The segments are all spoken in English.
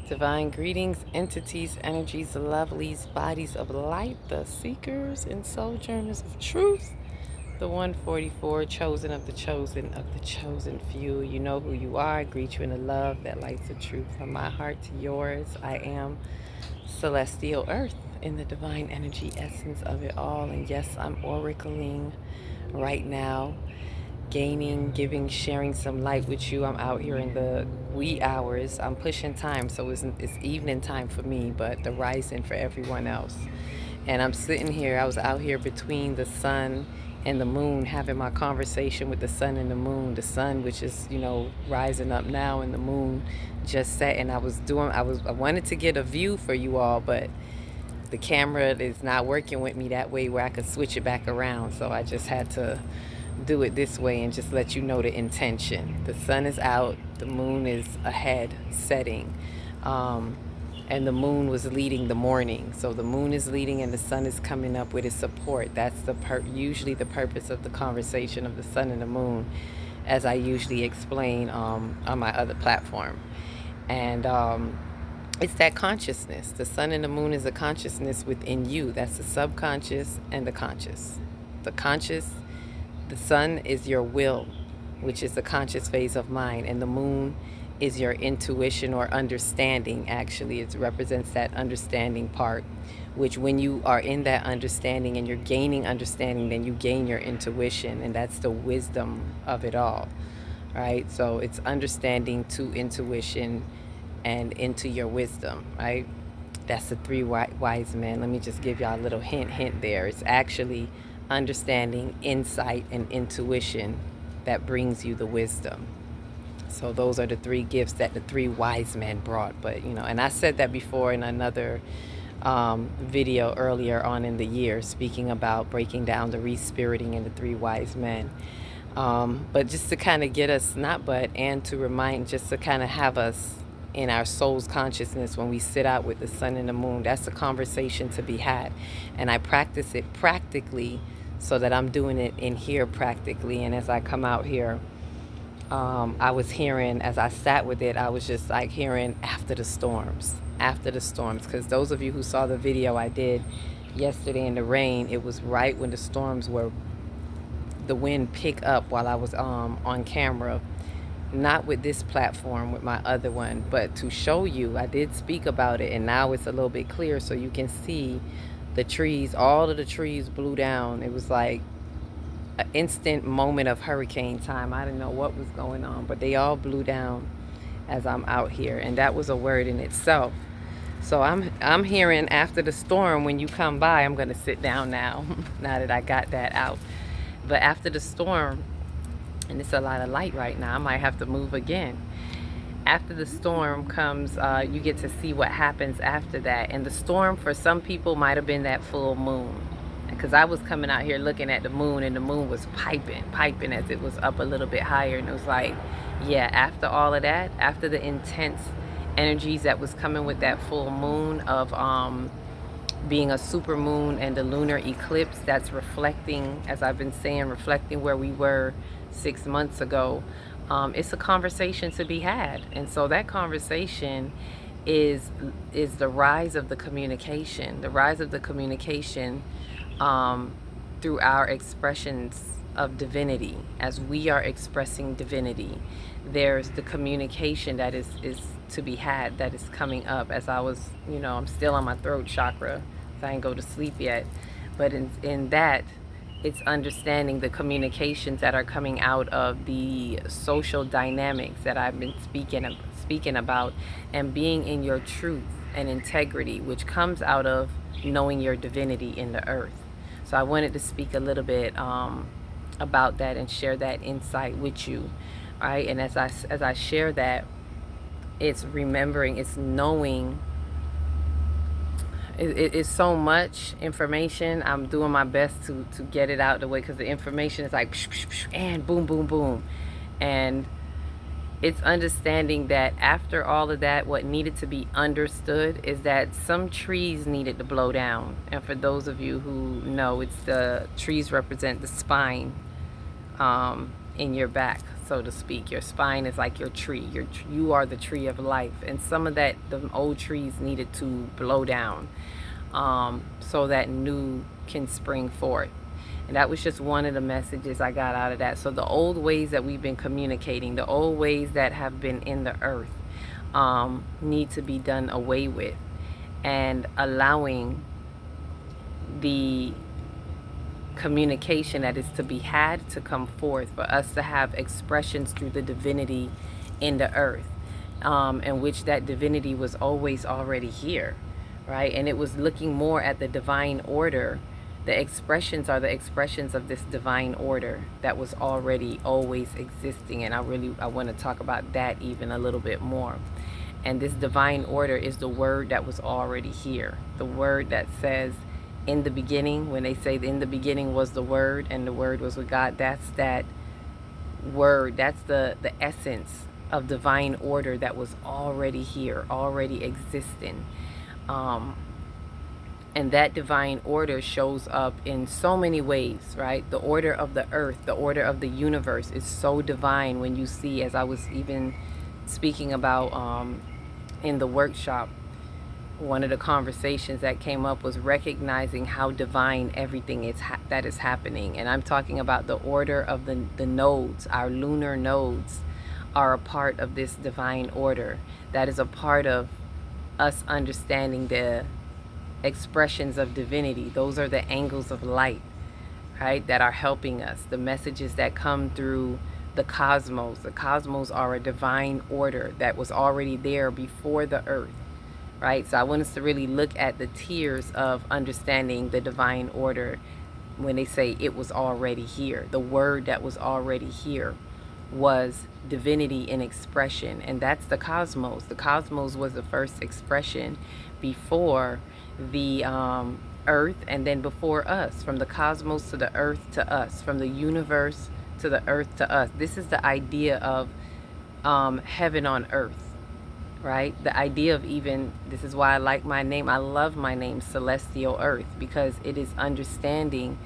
Divine greetings, entities, energies, lovelies, bodies of light, the seekers and sojourners of truth. The 144, chosen of the chosen few. You know who you are. I greet you in the love that lights the truth from my heart to yours. I am celestial earth in the divine energy essence of it all. And yes, I'm oracling right now, gaining, giving, sharing some light with you. I'm out here in the wee hours. I'm pushing time, so it's evening time for me, but the rising for everyone else. And I'm sitting here, I was out here between the sun and the moon having my conversation with the sun and the moon. The sun, which is, rising up now, and the moon just set. And I wanted to get a view for you all, but the camera is not working with me that way where I could switch it back around. So I just had to do it this way and just let you know the intention. The sun is out, the moon is ahead, setting. And the moon was leading the morning. So the moon is leading and the sun is coming up with its support. That's usually the purpose of the conversation of the sun and the moon, as I usually explain on my other platform. And it's that consciousness. The sun and the moon is a consciousness within you. That's the subconscious and the conscious. The sun is your will, which is the conscious phase of mind, and the moon is your intuition or understanding. Actually, it represents that understanding part, which when you are in that understanding and you're gaining understanding, then you gain your intuition, and that's the wisdom of it all, right? So it's understanding to intuition and into your wisdom, right? That's the three wise men. Let me just give y'all a little hint there. It's actually understanding, insight, and intuition that brings you the wisdom. So those are the three gifts that the three wise men brought. But, and I said that before in another video earlier on in the year, speaking about breaking down the respiriting and the three wise men. But just to kind of get us, and to remind, just to kind of have us in our soul's consciousness when we sit out with the sun and the moon. That's a conversation to be had. And I practice it practically so that I'm doing it in here practically. And as I come out here, I was hearing, as I sat with it, I was just like hearing after the storms. Because those of you who saw the video I did yesterday in the rain, it was right when the wind picked up while I was on camera. Not with this platform, with my other one, but to show you, I did speak about it, and now it's a little bit clear so you can see the trees. All of the trees blew down. It was like an instant moment of hurricane time. I didn't know what was going on, but they all blew down as I'm out here, and that was a word in itself. So I'm hearing after the storm, when you come by, I'm gonna sit down now now that I got that out. But after the storm, and it's a lot of light right now, I might have to move again. After the storm comes, you get to see what happens after that. And the storm for some people might have been that full moon, because I was coming out here looking at the moon, and the moon was piping as it was up a little bit higher. And it was like, yeah, after all of that, after the intense energies that was coming with that full moon of being a super moon and the lunar eclipse, that's reflecting, as I've been saying, reflecting where we were 6 months ago. It's a conversation to be had. And so that conversation is the rise of the communication, through our expressions of divinity. As we are expressing divinity, there's the communication that is to be had, that is coming up. As I was, I'm still on my throat chakra, so I ain't go to sleep yet, but in that, it's understanding the communications that are coming out of the social dynamics that I've been speaking about, and being in your truth and integrity, which comes out of knowing your divinity in the earth. So I wanted to speak a little bit about that and share that insight with you, right? And as I share that, it's remembering, it's knowing. It's so much information. I'm doing my best to get it out the way, because the information is like psh, psh, psh, and boom, boom, boom. And it's understanding that after all of that, what needed to be understood is that some trees needed to blow down. And for those of you who know, it's the trees represent the spine in your back. so to speak. Your spine is like your tree. You are the tree of life. And some of that, the old trees needed to blow down, so that new can spring forth. And that was just one of the messages I got out of that. So the old ways that we've been communicating, the old ways that have been in the earth, need to be done away with, and allowing the communication that is to be had to come forth, for us to have expressions through the divinity in the earth, in which that divinity was always already here, right? And it was looking more at the divine order. The expressions are the expressions of this divine order that was already always existing. And I want to talk about that even a little bit more. And this divine order is the word that was already here. The word that says, in the beginning, when they say in the beginning was the word and the word was with God, that's that word. That's the essence of divine order that was already here, already existing. And that divine order shows up in so many ways, right? The order of the earth, the order of the universe is so divine when you see, as I was even speaking about in the workshop, one of the conversations that came up was recognizing how divine everything is that is happening. And I'm talking about the order of the nodes. Our lunar nodes are a part of this divine order. That is a part of us understanding the expressions of divinity. Those are the angles of light, right, that are helping us. The messages that come through the cosmos. The cosmos are a divine order that was already there before the earth, right? So I want us to really look at the tiers of understanding the divine order when they say it was already here. The word that was already here was divinity in expression, and that's the cosmos. The cosmos was the first expression before the earth, and then before us, from the cosmos to the earth to us, from the universe to the earth to us. This is the idea of heaven on earth, right? The idea of, even, this is why I like my name. I love my name, Celestial Earth, because it is understanding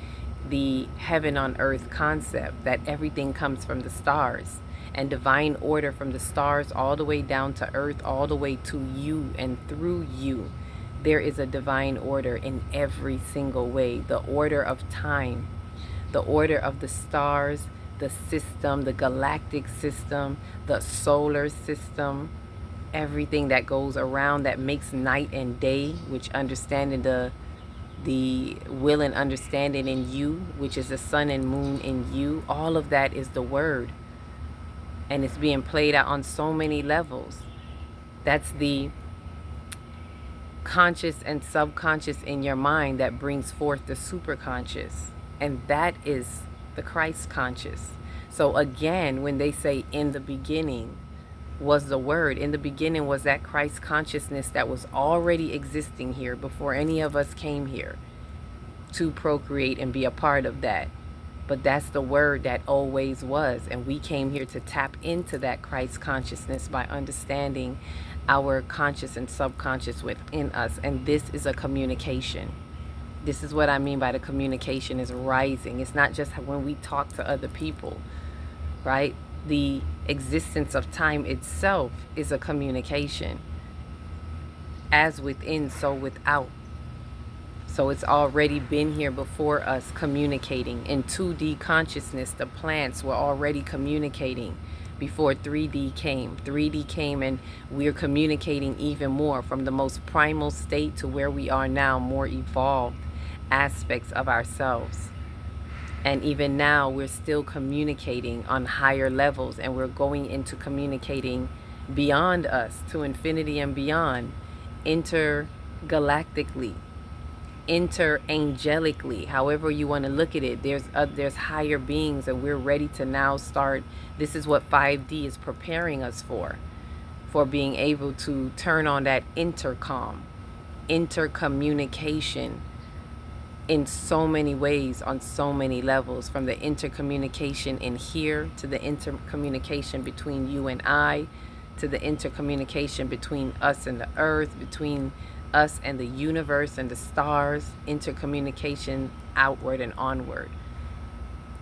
the heaven on earth concept, that everything comes from the stars, and divine order from the stars all the way down to earth, all the way to you, and through you there is a divine order in every single way. The order of time, the order of the stars, the system, the galactic system, the solar system, everything that goes around that makes night and day, which understanding the will and understanding in you, which is the sun and moon in you, all of that is the word. And it's being played out on so many levels. That's the conscious and subconscious in your mind that brings forth the superconscious, and that is the Christ conscious. So again, when they say in the beginning was the word, in the beginning was that Christ consciousness that was already existing here before any of us came here to procreate and be a part of that. But that's the word that always was, and we came here to tap into that Christ consciousness by understanding our conscious and subconscious within us. And this is a communication. This is what I mean by the communication is rising. It's not just when we talk to other people, right? The existence of time itself is a communication. As within, so without. So it's already been here before us, communicating. In 2D consciousness, the plants were already communicating before 3D came. 3D came, and we're communicating even more from the most primal state to where we are now, more evolved aspects of ourselves. And even now, we're still communicating on higher levels, and we're going into communicating beyond us, to infinity and beyond, intergalactically, interangelically, however you want to look at it. There's higher beings, and we're ready to now start. This is what 5D is preparing us for being able to turn on that intercommunication in so many ways, on so many levels, from the intercommunication in here, to the intercommunication between you and I, to the intercommunication between us and the earth, between us and the universe and the stars, intercommunication outward and onward.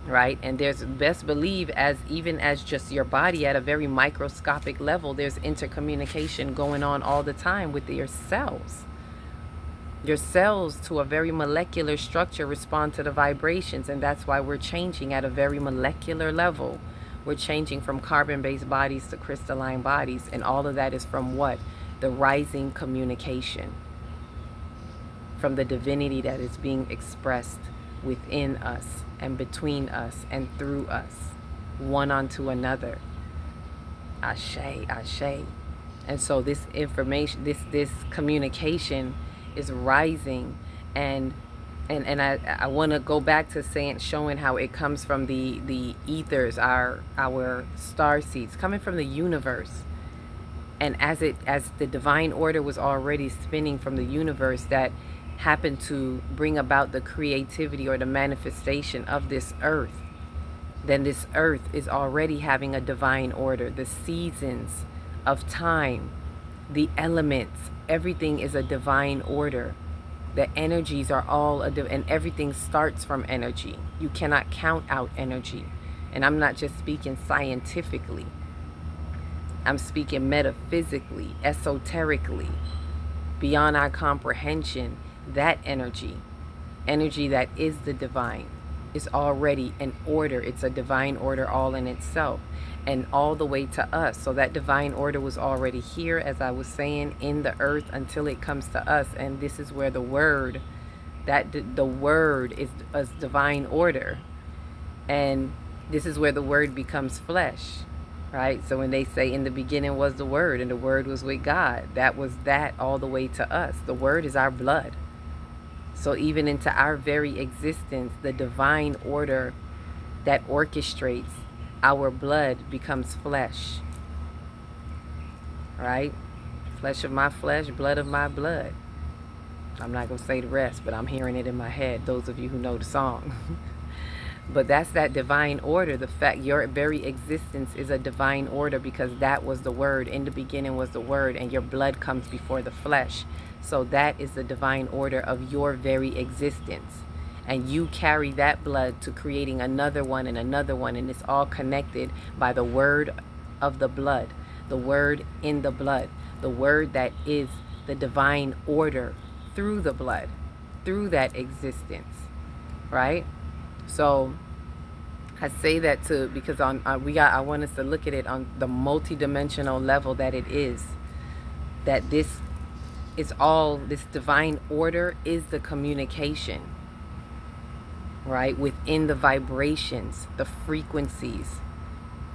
right? And there's, best believe, as even as just your body at a very microscopic level, there's intercommunication going on all the time with your cells. Your cells, to a very molecular structure, respond to the vibrations, and that's why we're changing at a very molecular level. We're changing from carbon-based bodies to crystalline bodies, and all of that is from what? The rising communication, from the divinity that is being expressed within us and between us and through us, one unto another. Ashe, ashe. And so this information, this communication is rising, and I want to go back to showing how it comes from the ethers, our star seeds, coming from the universe. And as the divine order was already spinning from the universe, that happened to bring about the creativity or the manifestation of this earth, then this earth is already having a divine order. The seasons of time, the elements, everything is a divine order. The energies are all and everything starts from energy. You cannot count out energy. And I'm not just speaking scientifically. I'm speaking metaphysically, esoterically, beyond our comprehension. That energy that is the divine, is already an order. It's a divine order all in itself, and all the way to us. So that divine order was already here, as I was saying, in the earth until it comes to us. And this is where the word, the word is divine order. And this is where the word becomes flesh, right? So when they say in the beginning was the word and the word was with God, that was that all the way to us. The word is our blood. So even into our very existence, the divine order that orchestrates our blood becomes flesh, right? Flesh of my flesh, blood of my blood. I'm not going to say the rest, but I'm hearing it in my head, those of you who know the song. But that's that divine order. The fact your very existence is a divine order, because that was the word. In the beginning was the word, and your blood comes before the flesh. So that is the divine order of your very existence. And you carry that blood to creating another one and another one. And it's all connected by the word of the blood, the word in the blood, the word that is the divine order through the blood, through that existence, right? So I say that because I want us to look at it on the multidimensional level that it is. That this divine order is the communication, right? Within the vibrations, the frequencies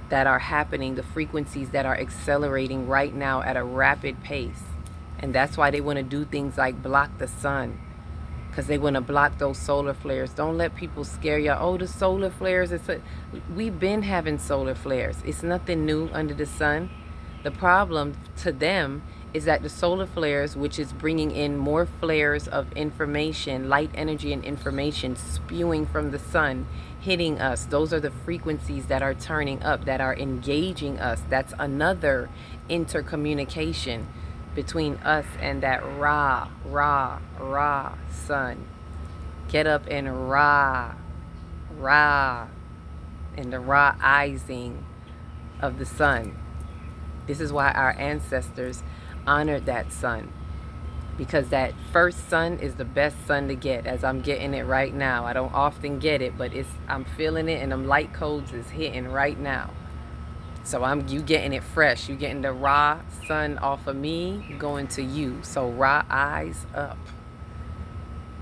that are happening, the frequencies that are accelerating right now at a rapid pace. And that's why they want to do things like block the sun, because they want to block those solar flares. Don't let people scare you. Oh, the solar flares. We've been having solar flares. It's nothing new under the sun. The problem to them is that the solar flares, which is bringing in more flares of information, light energy and information spewing from the sun, hitting us. Those are the frequencies that are turning up, that are engaging us. That's another intercommunication between us and that Ra sun. Get up and Ra, and the Ra-izing of the sun. This is why our ancestors honored that sun, because that first sun is the best sun to get, as I'm getting it right now. I don't often get it, but I'm feeling it, and them light codes is hitting right now. So you getting it fresh. You getting the Ra sun off of me going to you. So Ra eyes up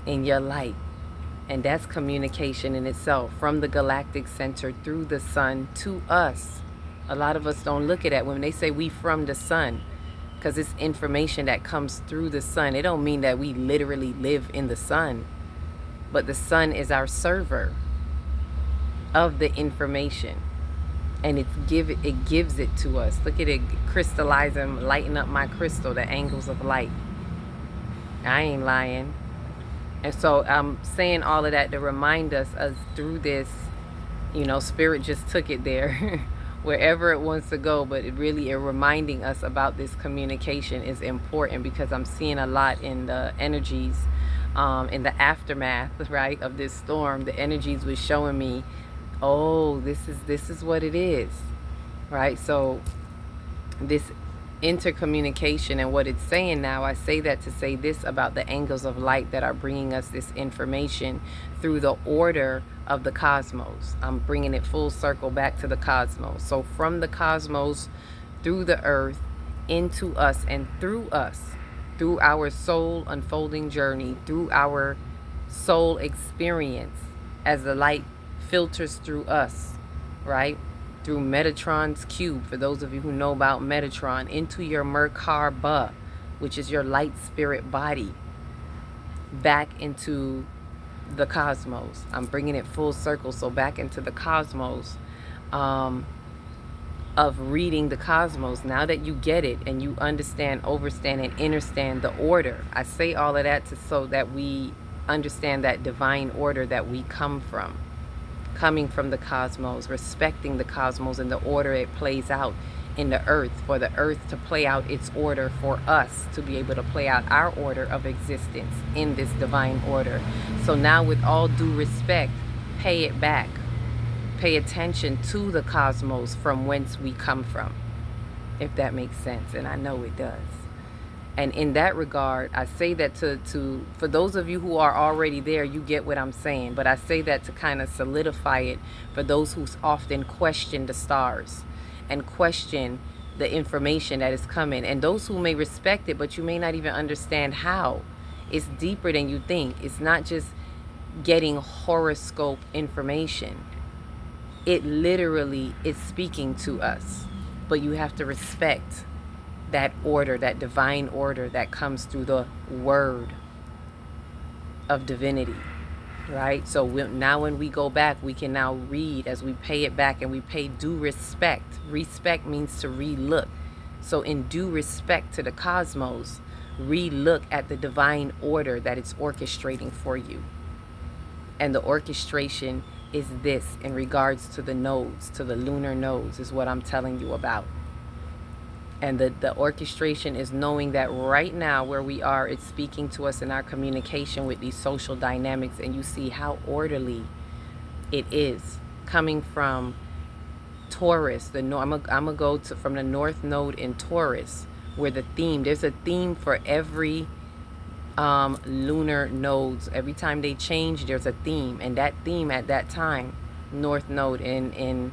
in your light. And that's communication in itself, from the galactic center through the sun to us. A lot of us don't look at that when they say we from the sun, because it's information that comes through the sun. It don't mean that we literally live in the sun, but the sun is our server of the information. And it gives it to us. Look at it crystallizing, lighting up my crystal, the angles of light. I ain't lying. And so I'm saying all of that to remind us through this, spirit just took it there, wherever it wants to go. But it really reminding us about this communication is important, because I'm seeing a lot in the energies, in the aftermath, right, of this storm. The energies was showing me oh, this is what it is, right? So this intercommunication and what it's saying now, I say that to say this about the angles of light that are bringing us this information through the order of the cosmos. I'm bringing it full circle back to the cosmos. So from the cosmos through the earth into us and through us, through our soul unfolding journey, through our soul experience as the light filters through us, right? Through Metatron's cube, for those of you who know about Metatron, into your Merkaba, which is your light spirit body, back into the cosmos. I'm bringing it full circle, so back into the cosmos, of reading the cosmos. Now that you get it and you understand, overstand, and understand the order, I say all of that so that we understand that divine order that we come from, coming from the cosmos, respecting the cosmos and the order it plays out in the earth, for the earth to play out its order, for us to be able to play out our order of existence in this divine order. So now, with all due respect, pay it back. Pay attention to the cosmos from whence we come from, if that makes sense, and I know it does. And in that regard, I say that to for those of you who are already there, you get what I'm saying, but I say that to kind of solidify it for those who often question the stars and question the information that is coming, and those who may respect it, but you may not even understand how. It's deeper than you think. It's not just getting horoscope information. It literally is speaking to us, but you have to respect that order, that divine order that comes through the word of divinity, right? So now when we go back, we can now read as we pay it back, and we pay due respect. Respect means to re-look. So in due respect to the cosmos, re-look at the divine order that it's orchestrating for you. And the orchestration is this in regards to the nodes, to the lunar nodes, is what I'm telling you about. And the orchestration is knowing that right now where we are, it's speaking to us in our communication with these social dynamics, and you see how orderly it is coming from Taurus. I'm gonna go to from the north node in Taurus, where there's a theme for every lunar nodes. Every time they change, there's a theme, and that theme at that time, north node in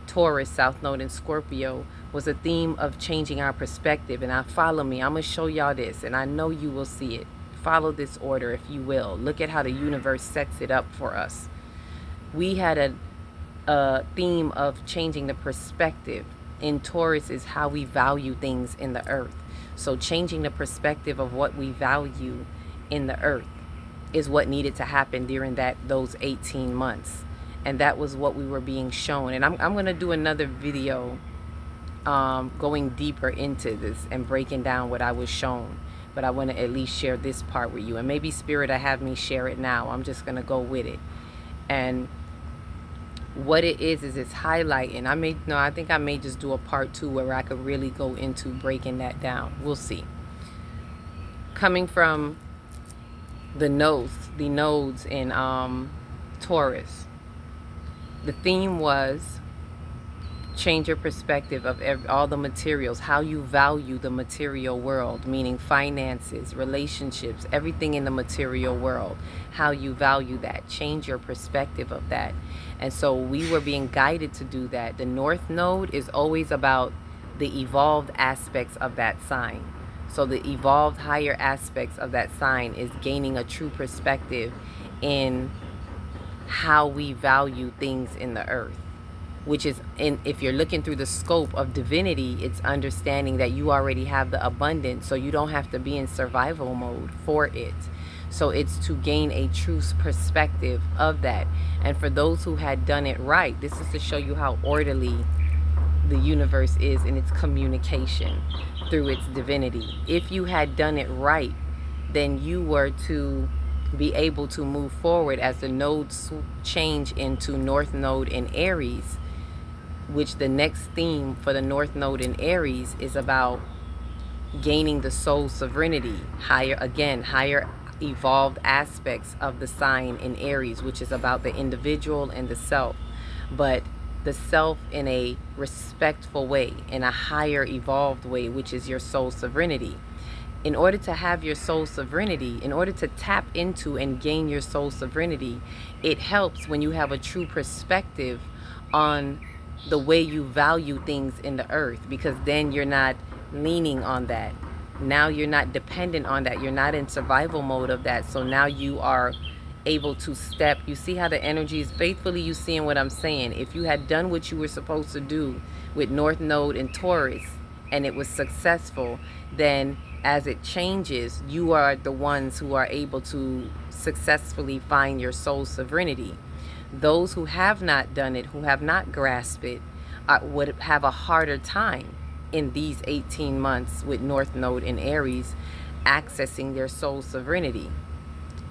Taurus, south node in Scorpio, was a theme of changing our perspective. And follow me, I'm gonna show y'all this, and I know you will see it. Follow this order, if you will. Look at how the universe sets it up for us. We had a theme of changing the perspective. In Taurus is how we value things in the earth. So changing the perspective of what we value in the earth is what needed to happen during those 18 months. And that was what we were being shown. And I'm going to do another video going deeper into this and breaking down what I was shown. But I want to at least share this part with you. And maybe Spirit will have me share it now. I'm just going to go with it. And what it is it's highlighting. I think I may just do a part 2 where I could really go into breaking that down. We'll see. Coming from the nodes in Taurus, the theme was change your perspective of all the materials, how you value the material world, meaning finances, relationships, everything in the material world, how you value that. Change your perspective of that. And so we were being guided to do that. The north node is always about the evolved aspects of that sign. So the evolved higher aspects of that sign is gaining a true perspective in how we value things in the earth, which is, if you're looking through the scope of divinity, it's understanding that you already have the abundance, so you don't have to be in survival mode for it. So it's to gain a true perspective of that. And for those who had done it right, this is to show you how orderly the universe is in its communication through its divinity. If you had done it right, then you were to be able to move forward as the nodes change into north node in Aries, which the next theme for the north node in Aries is about gaining the soul sovereignty, higher evolved aspects of the sign in Aries, which is about the individual and the self. but the self in a respectful way, in a higher evolved way, which is your soul sovereignty. In order to have your soul sovereignty, in order to tap into and gain your soul sovereignty, it helps when you have a true perspective on the way you value things in the earth, because then you're not leaning on that. Now you're not dependent on that. You're not in survival mode of that. So now you are able to step. You see how the energy is faithfully, you seeing what I'm saying? If you had done what you were supposed to do with North Node and Taurus and it was successful, then as it changes, you are the ones who are able to successfully find your soul sovereignty. Those who have not done it, who have not grasped it, would have a harder time in these 18 months with North Node in Aries accessing their soul sovereignty,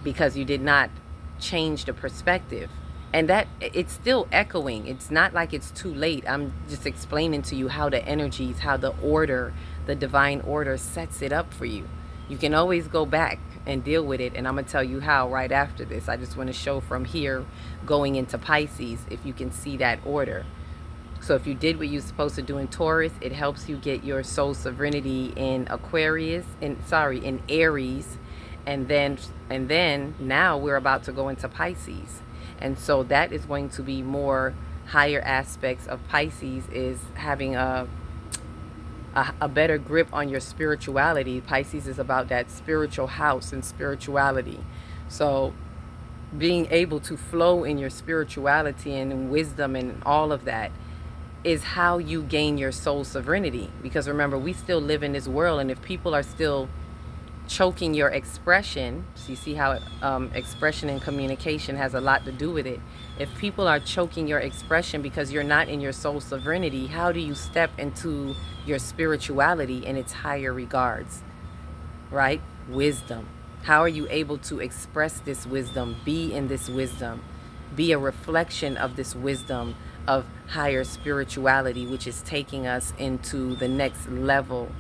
because you did not change the perspective. And that it's still echoing. It's not like it's too late. I'm just explaining to you how the energies, how the order, the divine order sets it up for you. You can always go back and deal with it, and I'm gonna tell you how right after this. I just want to show from here going into Pisces if you can see that order. So if you did what you're supposed to do in Taurus, it helps you get your soul sovereignty in in Aries, and then now we're about to go into Pisces. And so that is going to be more higher aspects of Pisces, is having a better grip on your spirituality. Pisces is about that spiritual house and spirituality. So being able to flow in your spirituality and in wisdom and all of that is how you gain your soul sovereignty. Because remember, we still live in this world, and if people are still choking your expression, so you see how expression and communication has a lot to do with it. If people are choking your expression because you're not in your soul sovereignty, how do you step into your spirituality in its higher regards? Right? Wisdom. How are you able to express this wisdom, be in this wisdom, be a reflection of this wisdom of higher spirituality, which is taking us into the next level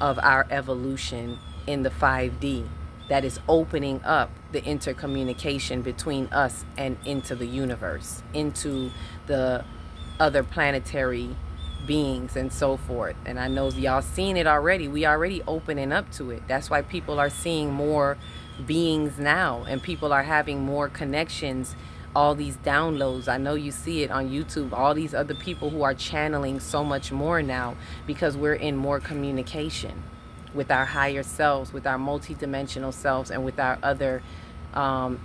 of our evolution in the 5D, that is opening up the intercommunication between us and into the universe, into the other planetary beings and so forth. And I know y'all seen it already. We already opening up to it. That's why people are seeing more beings now, and people are having more connections, all these downloads. I know you see it on YouTube, all these other people who are channeling so much more now, because we're in more communication with our higher selves, with our multidimensional selves, and with our other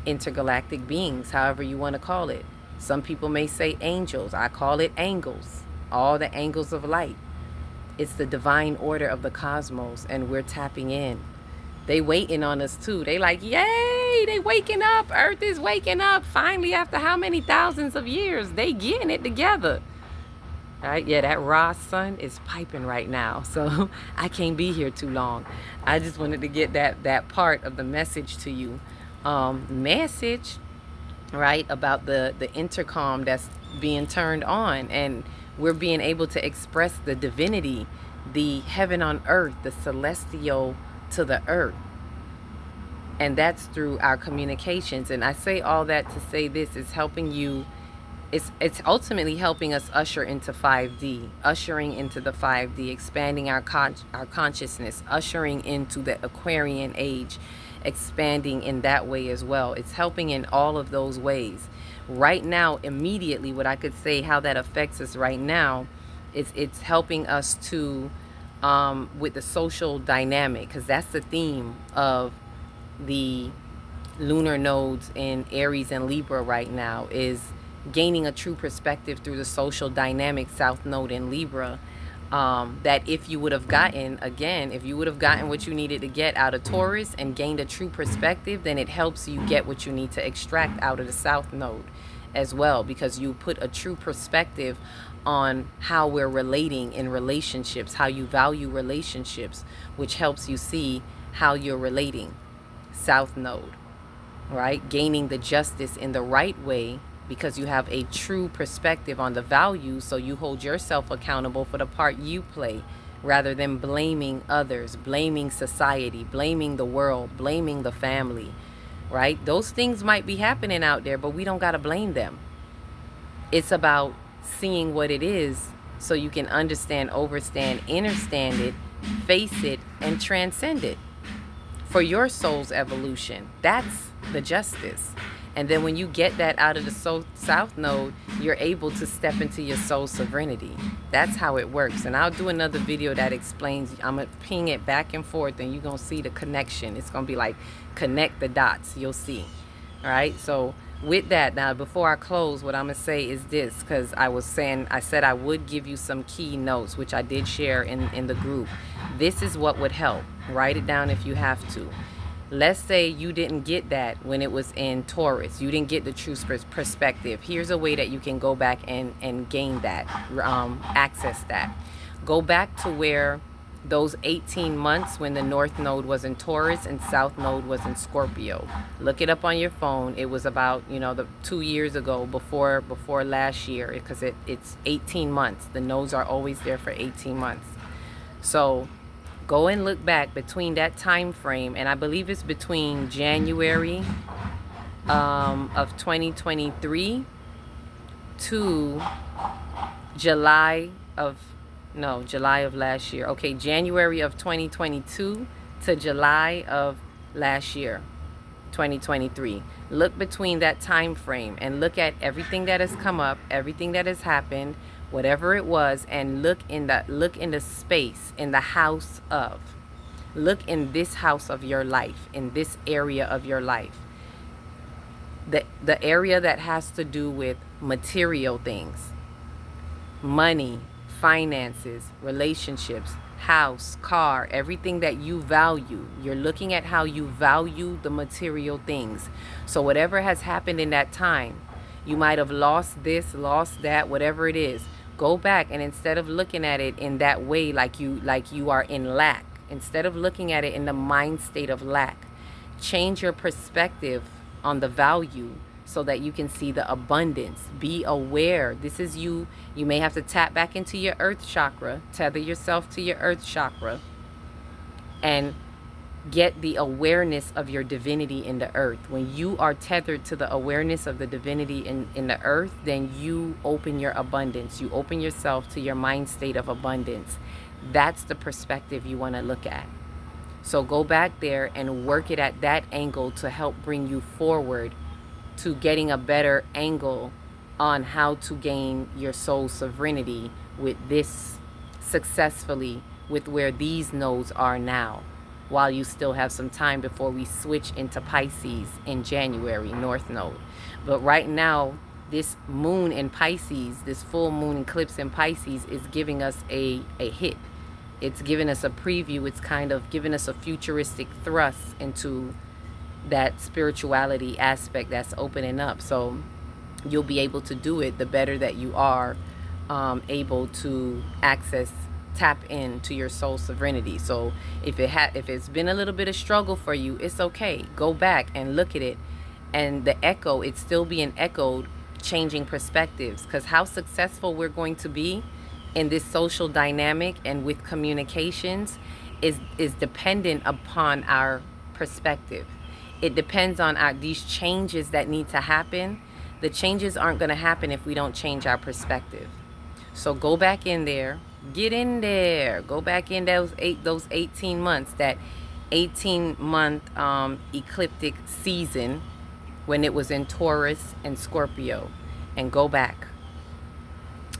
intergalactic beings, however you want to call it. Some people may say angels. I call it angles. All the angles of light. It's the divine order of the cosmos, and we're tapping in. They waiting on us too. They like, yay, they waking up. Earth is waking up. Finally, after how many thousands of years, they getting it together. Right? Yeah, that raw sun is piping right now, so I can't be here too long. I just wanted to get that part of the message to you. Message, right, about the intercom that's being turned on, and we're being able to express the divinity, the heaven on earth, the celestial to the earth. And that's through our communications. And I say all that to say this is helping you. It's ultimately helping us usher into 5D, ushering into the 5D, expanding our consciousness, ushering into the Aquarian age, expanding in that way as well. It's helping in all of those ways. Right now, immediately, what I could say how that affects us right now is it's helping us to, with the social dynamic, because that's the theme of the lunar nodes in Aries and Libra right now, is gaining a true perspective through the social dynamic South Node in Libra. That if you would have gotten, again, if you would have gotten what you needed to get out of Taurus and gained a true perspective, then it helps you get what you need to extract out of the South Node as well, because you put a true perspective on how we're relating in relationships, how you value relationships, which helps you see how you're relating. South Node, right? Gaining the justice in the right way, because you have a true perspective on the values, so you hold yourself accountable for the part you play, rather than blaming others, blaming society, blaming the world, blaming the family, right? Those things might be happening out there, but we don't got to blame them. It's about seeing what it is so you can understand, overstand, understand it, face it, and transcend it for your soul's evolution. That's the justice. And then when you get that out of the soul south node, you're able to step into your soul sovereignty. That's how it works. And I'll do another video that explains. I'm going to ping it back and forth, and you're going to see the connection. It's going to be like connect the dots. You'll see. All right. So with that, now before I close, what I'm going to say is this, because I said I would give you some key notes, which I did share in the group. This is what would help. Write it down if you have to. Let's say you didn't get that when it was in Taurus. You didn't get the true perspective. Here's a way that you can go back and gain that, access that. Go back to where those 18 months when the North Node was in Taurus and South Node was in Scorpio. Look it up on your phone. It was about, the 2 years ago, before last year, because it's 18 months. The nodes are always there for 18 months. So go and look back between that time frame, and I believe it's between January of 2023 to July of last year. Okay, January of 2022 to July of last year, 2023. Look between that time frame and look at everything that has come up, everything that has happened, whatever it was, and look in the space, in the house of. Look in this house of your life, in this area of your life. The area that has to do with material things, money, finances, relationships, house, car, everything that you value. You're looking at how you value the material things. So whatever has happened in that time, you might have lost this, lost that, whatever it is. Go back, and instead of looking at it in that way, like you are in lack, instead of looking at it in the mind state of lack, change your perspective on the value so that you can see the abundance. Be aware. This is you. You may have to tap back into your earth chakra, tether yourself to your earth chakra, and get the awareness of your divinity in the earth. When you are tethered to the awareness of the divinity in the earth, then you open your abundance. You open yourself to your mind state of abundance. That's the perspective you want to look at. So go back there and work it at that angle to help bring you forward to getting a better angle on how to gain your soul sovereignty with this successfully, with where these nodes are now, while you still have some time before we switch into Pisces in January, North Node. But right now, this moon in Pisces, this full moon eclipse in Pisces is giving us a hit. It's giving us a preview. It's kind of giving us a futuristic thrust into that spirituality aspect that's opening up. So you'll be able to do it the better that you are able to tap into your soul sovereignty. So if it's been a little bit of struggle for you, it's okay. Go back and look at it, and the echo, it's still being echoed, changing perspectives, because how successful we're going to be in this social dynamic and with communications is dependent upon our perspective. It depends on these changes that need to happen. The changes aren't going to happen if we don't change our perspective. So go back in there, get in there, go back in those 18 months, that 18-month ecliptic season when it was in Taurus and Scorpio, and go back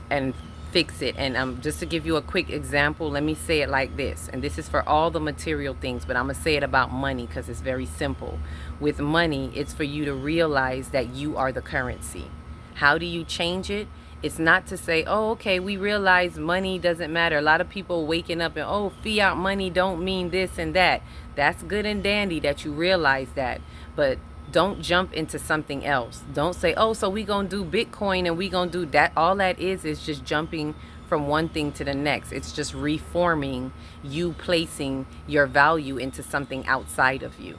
and fix it. And just to give you a quick example, let me say it like this, and this is for all the material things, but I'm gonna say it about money because it's very simple. With money, it's for you to realize that you are the currency. How do you change it? It's not to say, oh, okay, we realize money doesn't matter. A lot of people waking up and, oh, fiat money don't mean this and that. That's good and dandy that you realize that, but don't jump into something else. Don't say, oh, so we gonna do Bitcoin and we gonna do that. All that is just jumping from one thing to the next. It's just reforming you, placing your value into something outside of you.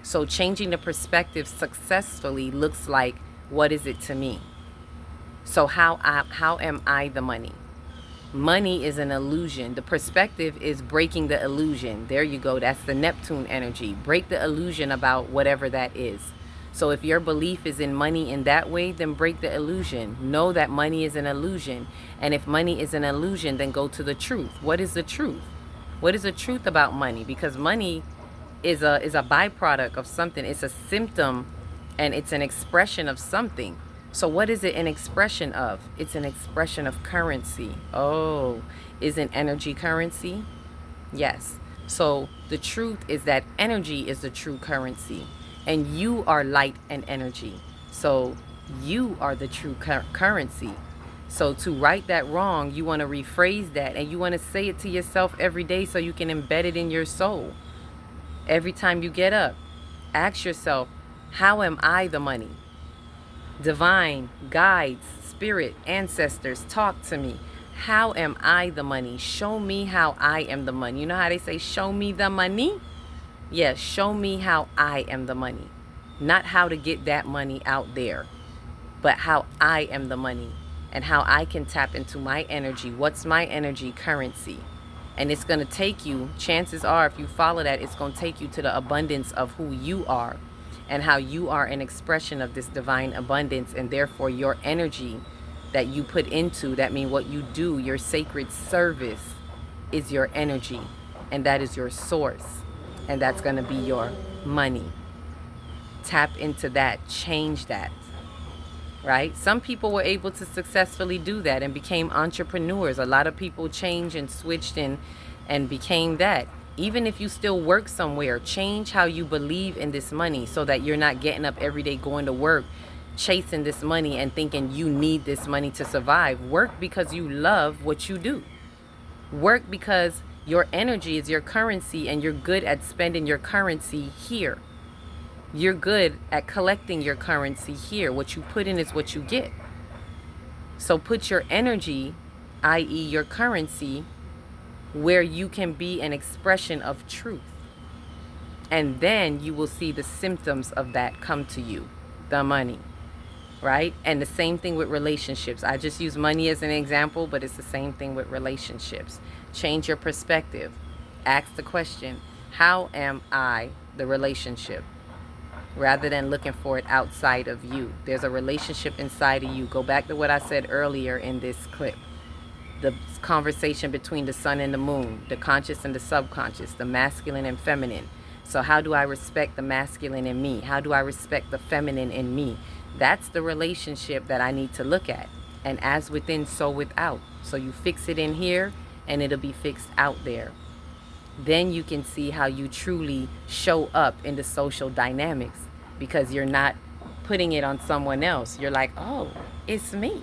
So changing the perspective successfully looks like, what is it to me? So how am I the money? Money is an illusion. The perspective is breaking the illusion. There you go. That's the Neptune energy. Break the illusion about whatever that is. So if your belief is in money in that way, then break the illusion. Know that money is an illusion. And if money is an illusion, then go to the truth. What is the truth? What is the truth about money? Because money is a byproduct of something. It's a symptom and it's an expression of something. So what is it an expression of? It's an expression of currency. Oh, isn't energy currency? Yes. So the truth is that energy is the true currency, and you are light and energy. So you are the true currency. So to right that wrong, you want to rephrase that, and you want to say it to yourself every day so you can embed it in your soul. Every time you get up, ask yourself, how am I the money? Divine, guides, spirit, ancestors, talk to me. How am I the money? Show me how I am the money. You know how they say, show me the money? Yes, show me how I am the money. Not how to get that money out there, but how I am the money and how I can tap into my energy. What's my energy currency? And it's going to take you, chances are, if you follow that, it's going to take you to the abundance of who you are and how you are an expression of this divine abundance. And therefore, your energy that you put into, that means what you do, your sacred service is your energy. And that is your source. And that's going to be your money. Tap into that. Change that. Right? Some people were able to successfully do that and became entrepreneurs. A lot of people changed and switched and became that. Even if you still work somewhere, change how you believe in this money so that you're not getting up every day going to work, chasing this money and thinking you need this money to survive. Work because you love what you do. Work because your energy is your currency and you're good at spending your currency here. You're good at collecting your currency here. What you put in is what you get. So put your energy, i.e. your currency, where you can be an expression of truth. And then you will see the symptoms of that come to you, the money, right? And the same thing with relationships. I just use money as an example, but it's the same thing with relationships. Change your perspective. Ask the question, how am I the relationship? Rather than looking for it outside of you. There's a relationship inside of you. Go back to what I said earlier in this clip. The conversation between the sun and the moon, the conscious and the subconscious, the masculine and feminine. So how do I respect the masculine in me? How do I respect the feminine in me? That's the relationship that I need to look at. And as within, so without. So you fix it in here and it'll be fixed out there. Then you can see how you truly show up in the social dynamics, because you're not putting it on someone else. You're like, oh, it's me.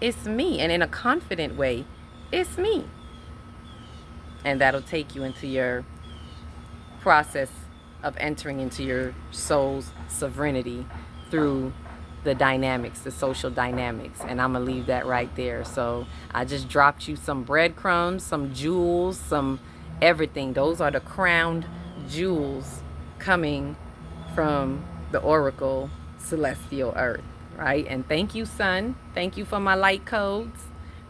It's me. And in a confident way, it's me. And that'll take you into your process of entering into your soul's sovereignty through the dynamics, the social dynamics. And I'm going to leave that right there. So I just dropped you some breadcrumbs, some jewels, some everything. Those are the crowned jewels coming from the Oracle Celestial Earth, right? And thank you, Sun. Thank you for my light codes.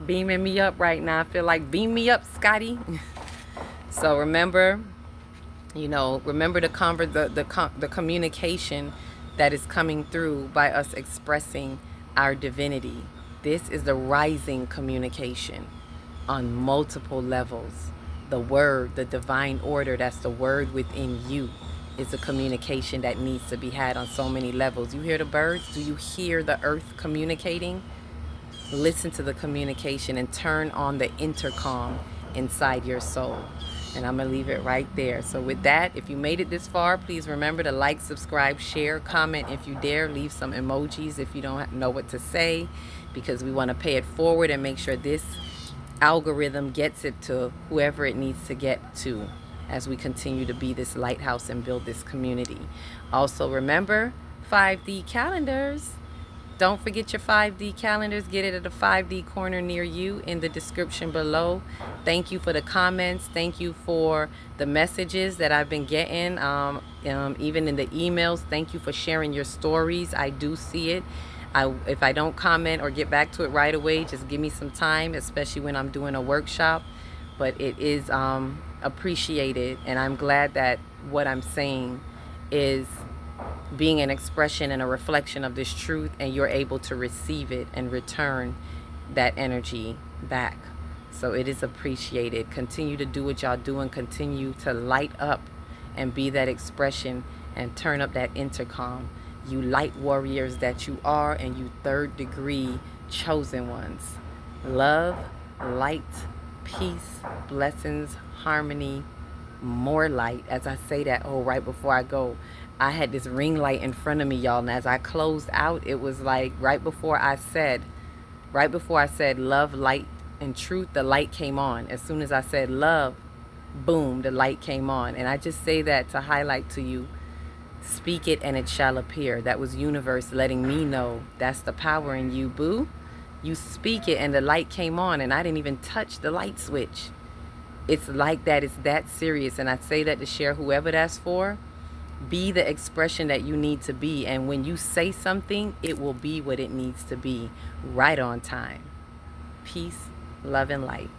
Beaming me up right now. I feel like beam me up, Scotty. So remember, remember the communication that is coming through by us expressing our divinity. This is the rising communication on multiple levels. The word, the divine order, that's the word within you, is a communication that needs to be had on so many levels. You hear the birds? Do you hear the earth communicating? Listen to the communication and turn on the intercom inside your soul. And I'm going to leave it right there. So with that, if you made it this far, please remember to like, subscribe, share, comment if you dare. Leave some emojis if you don't know what to say, because we want to pay it forward and make sure this algorithm gets it to whoever it needs to get to as we continue to be this lighthouse and build this community. Also remember 5D calendars. Don't forget your 5D calendars. Get it at a 5D corner near you in the description below. Thank you for the comments. Thank you for the messages that I've been getting, even in the emails. Thank you for sharing your stories. I do see it. If I don't comment or get back to it right away, just give me some time, especially when I'm doing a workshop. But it is appreciated, and I'm glad that what I'm saying is being an expression and a reflection of this truth, and you're able to receive it and return that energy back. So it is appreciated. Continue to do what y'all do and continue to light up and be that expression and turn up that intercom. You light warriors that you are, and you third degree chosen ones. Love, light, peace, blessings, harmony, more light. As I say that, right before I go, I had this ring light in front of me, y'all, and as I closed out, it was like right before I said love, light, and truth, the light came on. As soon as I said love, boom, the light came on. And I just say that to highlight to you, speak it and it shall appear. That was universe letting me know that's the power in you, boo. You speak it and the light came on, and I didn't even touch the light switch. It's like that. It's that serious. And I say that to share whoever that's for. Be the expression that you need to be. And when you say something, it will be what it needs to be, right on time. Peace, love, and light.